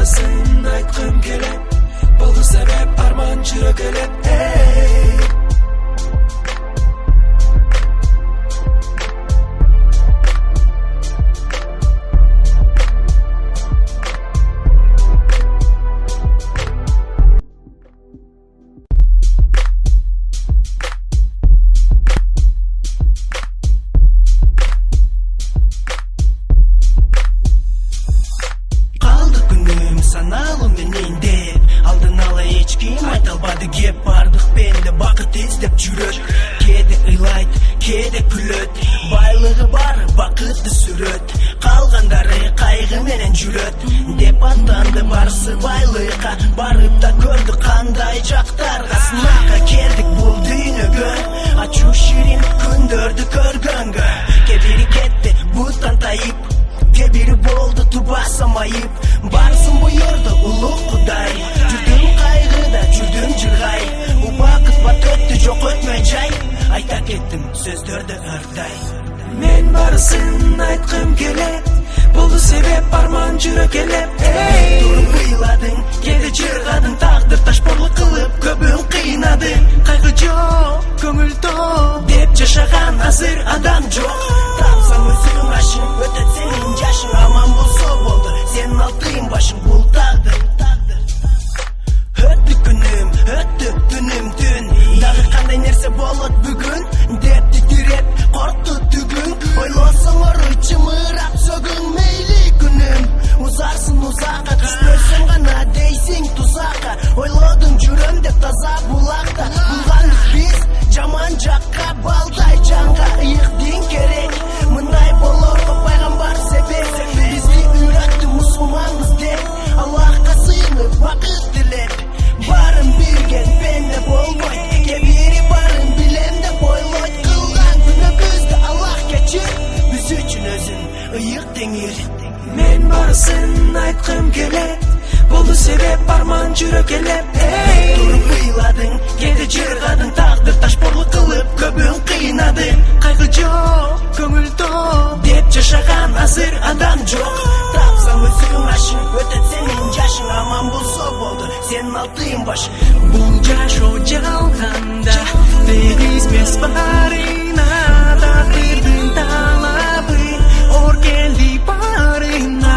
barысын айткым келет. Болду себеп арман жүрөк элеп. Саналу менен деп алдын ала эч ким айта албады кеп бардык пенде бакыт издеп жүрөт. Кээде ыйлайт, кээде күлөт, байлыгы бар бакытты сүрөт, калгандары кайгы менен жүрөт деп аттанды барысы байлыкка. Барып да көрдү кандай жактарга, сынакка келдик бул дүйнөгө, ачуу ширин күндөрдү көргөнгө. Кебири кетти буттан тайып, кебири болду туба самайып. Барсын буйырды улук Кудай, жүрдүм кайгыда, жүрдүм жыргай. Убакыт бат өттү, жок өтмөй жай, айта кеттим сөздөрдө өрдай. Мен барысын айткым келет, болду себеп арман жүрөк элеп. Туруп ыйладың, кээде жыргадың, тагдыр ташпорлук кылып көбүн кыйнадың. Кайгы жок, көңүл топ деп жашаган азыр адам жок. Тапсаң өзүң ашың, өтөт сенин жашың, аман болсо болду сенин алтын башың. Бул тагдыр. Өттү күнүм, өттү түнүм түн, дагы кандай нерсе болот бүгүн деп титиреп коркту түгүн. Ойлосоң оруй чымырап сөгүң, мейли күнүм узарсын узакка, түшпөсүң гана дейсиң тузакка. Ойлодуң жүрөм деп таза булакта, булгандык биз жаман жакка. Балдай жанга ыйык керек, мындай болорго пайгамбар себеп. Бизди үйрөттү мусулманбыз деп, Аллахка сыйынып бакыт тилеп. Барын билген пенде болбойт, кебири барын билем деп ойлойт. Кылган күнөөбүздү Аллах кечир, биз үчүн өзүн ыйык теңир. Мен барысын айткым келет, болду себеп арман жүрөк элеп. Туруп ыйладың, кээде жыргадың, тагдыр ташпорлук кылып көбүн кыйнадың. Кайгы жок, көңүл топ деп жашаган азыр адам жок. Тапсаң өзүң ашың, өтөт сенин жашың, аман болсо болду сенин алтын башың. Бул жашоо жалганда тийгизбес барына, тагдырдын талабы ор келди барына.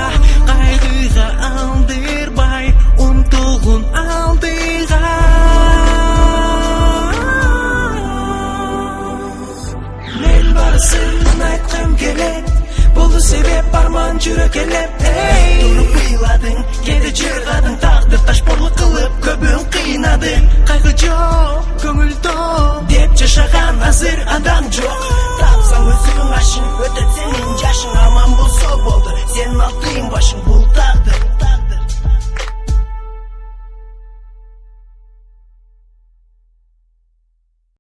Кайгыга алдырбай, умтулгун алдыга. Мен барысын айткым келет, болду себеп арман жүрөк элеп. Туруп ыйладың, кээде жыргадың, тагдыр ташпорлук кылып көбүн кыйнадың. Кайгы жок, көңүл топ деп жашаган азыр адам жок. Тапсаң өзүң ашың, өтөт сенин жашың, аман болсо болду сенин алтын башың.